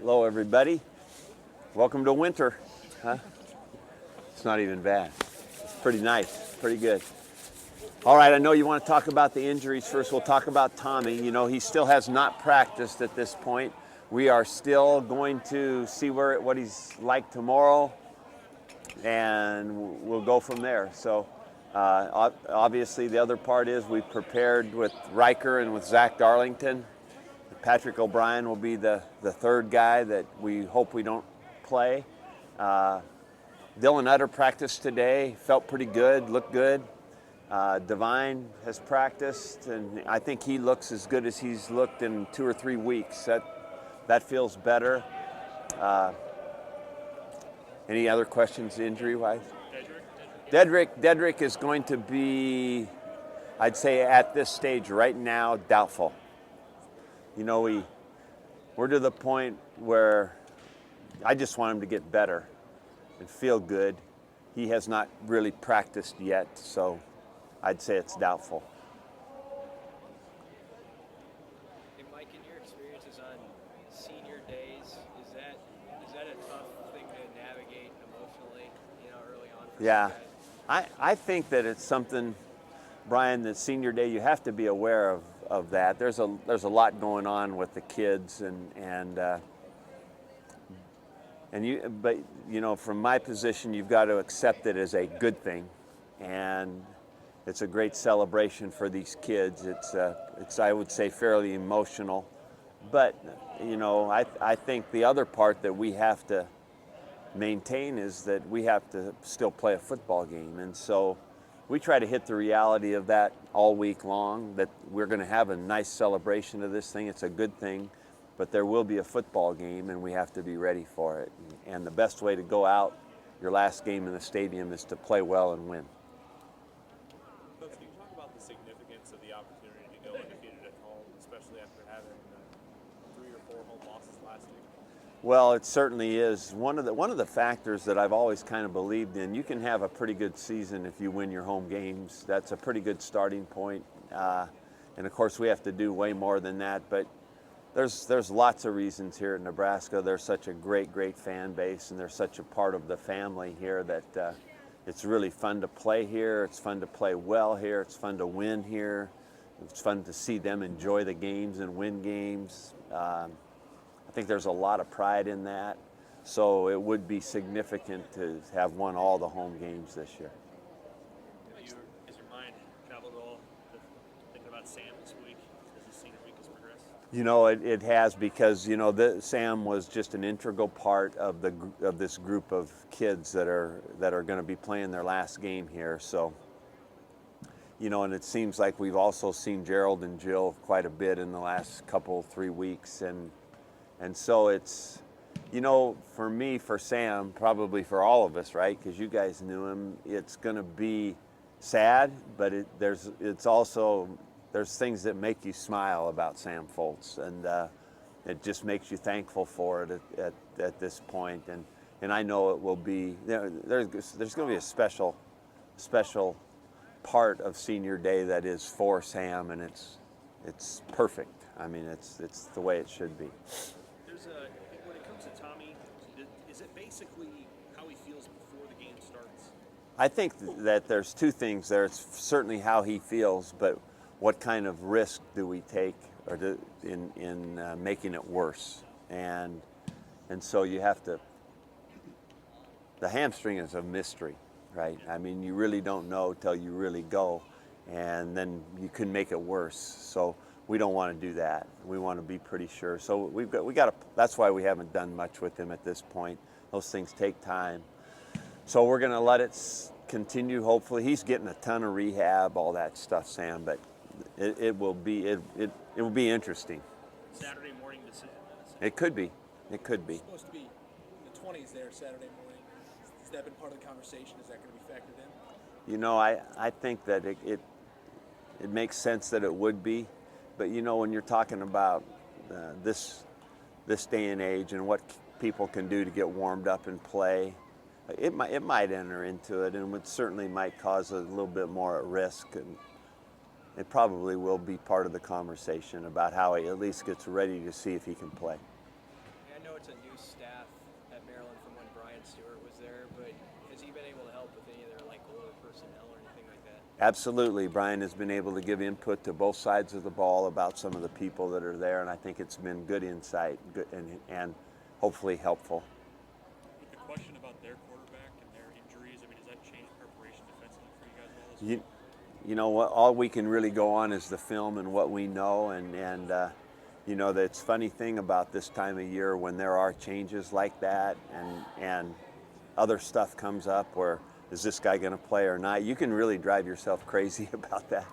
Hello, everybody. Welcome to winter. Huh? It's not even bad. It's pretty nice, pretty good. All right, I know you want to talk about the injuries first. We'll talk about Tommy. You know, he still has not practiced at this point. We are still going to see what he's like tomorrow, and we'll go from there. So, obviously, the other part is we've prepared with Riker and with Zach Darlington. Patrick O'Brien will be the third guy that we hope we don't play. Dylan Utter practiced today, felt pretty good, looked good. Divine has practiced, and I think he looks as good as he's looked in 2 or 3 weeks. That feels better. Any other questions injury-wise? Dedrick is going to be, I'd say at this stage right now, doubtful. You know, we're to the point where I just want him to get better and feel good. He has not really practiced yet, so I'd say it's doubtful. Hey Mike, in your experiences on senior days, is that a tough thing to navigate emotionally, early on for Yeah, some guys? I think that it's something, Brian, that senior day you have to be aware of that. There's a lot going on with the kids but from my position, you've got to accept it as a good thing, and it's a great celebration for these kids. It's I would say fairly emotional, but I think the other part that we have to maintain is that we have to still play a football game, and so we try to hit the reality of that all week long, that we're going to have a nice celebration of this thing. It's a good thing, but there will be a football game, and we have to be ready for it. And the best way to go out your last game in the stadium is to play well and win. Coach, can you talk about the significance of the opportunity to go undefeated at home, especially after having 3 or 4 home losses last year? Well, it certainly is. One of the factors that I've always kind of believed in, you can have a pretty good season if you win your home games. That's a pretty good starting point. And of course, we have to do way more than that. But there's lots of reasons here in Nebraska. There's such a great fan base, and they're such a part of the family here that it's really fun to play here. It's fun to play well here. It's fun to win here. It's fun to see them enjoy the games and win games. I think there's a lot of pride in that, so it would be significant to have won all the home games this year. Has your mind traveled at all to thinking about Sam this week as his senior week has progressed? It has, because Sam was just an integral part of this group of kids that are going to be playing their last game here. So, and it seems like we've also seen Gerald and Jill quite a bit in the last 3 weeks, and so it's, for me, for Sam, probably for all of us, right? Because you guys knew him. It's going to be sad, but there's things that make you smile about Sam Foltz, and it just makes you thankful for it at this point. And I know it will be. There's going to be a special part of Senior Day that is for Sam, and it's perfect. I mean, it's the way it should be. When it comes to Tommy, is it basically how he feels before the game starts? I think that there's 2 things there. It's certainly how he feels, but what kind of risk do we take in making it worse? And so you have to. The hamstring is a mystery, right? I mean, you really don't know till you really go, and then you can make it worse. So we don't want to do that. We want to be pretty sure. So we got to. That's why we haven't done much with him at this point. Those things take time. So we're going to let it continue. Hopefully, he's getting a ton of rehab, all that stuff, Sam. But it will be interesting. Saturday morning decision. It could be. It could be. It's supposed to be in the 20s there Saturday morning. Has that been part of the conversation? Is that going to be factored in? I think that it makes sense that it would be. But when you're talking about this day and age and what people can do to get warmed up and play, it might enter into it, and it certainly might cause a little bit more at risk. And it probably will be part of the conversation about how he at least gets ready to see if he can play. I know it's lots of new staff at Maryland from when Brian Stewart was there, but has he been able to help with any of their like older personnel or anything like that? Absolutely. Brian has been able to give input to both sides of the ball about some of the people that are there, and I think it's been good insight and hopefully helpful. With the question about their quarterback and their injuries, I mean, does that change preparation defensively for you guys at all this fall? You know what? All we can really go on is the film and what we know, and you know, that's funny thing about this time of year when there are changes like that, and other stuff comes up where is this guy going to play or not? You can really drive yourself crazy about that,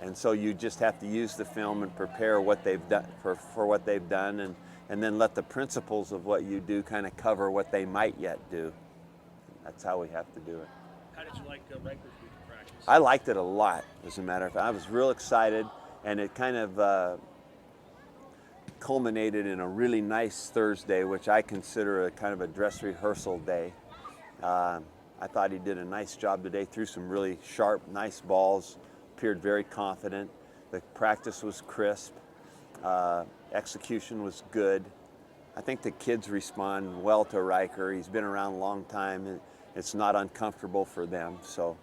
and so you just have to use the film and prepare what they've done for what they've done, and then let the principles of what you do kind of cover what they might yet do. That's how we have to do it. How did you like Rikers week of practice? I liked it a lot, as a matter of fact. I was real excited, and it kind of culminated in a really nice Thursday, which I consider a kind of a dress rehearsal day. I thought he did a nice job today, threw some really sharp, nice balls, appeared very confident. The practice was crisp. Execution was good. I think the kids respond well to Riker. He's been around a long time, and it's not uncomfortable for them. So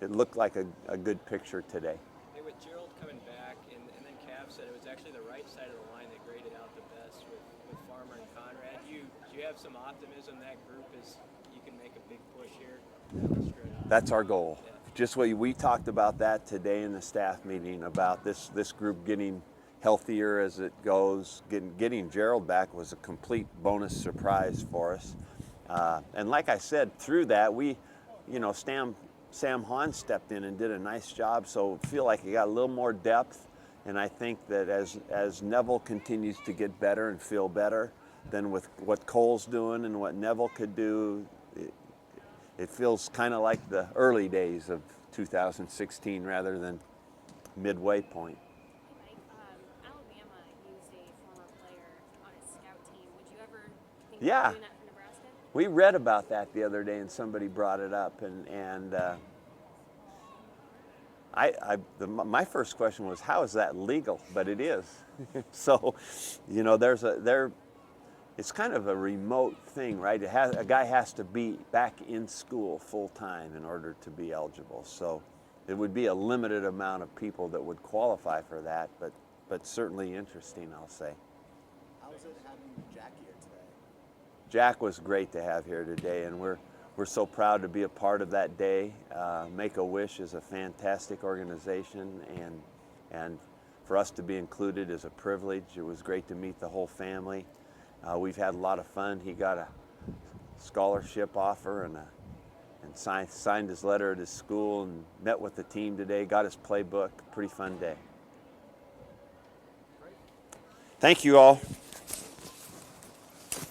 it looked like a good picture today. Hey, with Gerald coming back, and then Cav said it was actually the right side of the line that graded out the best with Farmer and Conrad. Do you have some optimism that group you can make a big push here? That's our goal. Yeah. Just what we talked about that today in the staff meeting about this group getting healthier as it goes. Getting Gerald back was a complete bonus surprise for us. And like I said, through that Sam Hahn stepped in and did a nice job. So I feel like he got a little more depth. And I think that as Neville continues to get better and feel better, then with what Cole's doing and what Neville could do, it feels kind of like the early days of 2016 rather than midway point. Alabama used a former player on its scout team. Would you ever think Yeah. of doing that for Nebraska? We read about that the other day, and somebody brought it up, and my first question was, how is that legal? But it is. So, you know, it's kind of a remote thing, right? A guy has to be back in school full time in order to be eligible. So it would be a limited amount of people that would qualify for that, but certainly interesting, I'll say. How was it having Jack here today? Jack was great to have here today, and we're so proud to be a part of that day. Make-A-Wish is a fantastic organization, and for us to be included is a privilege. It was great to meet the whole family. We've had a lot of fun. He got a scholarship offer and signed his letter at his school and met with the team today, got his playbook. Pretty fun day. Thank you all.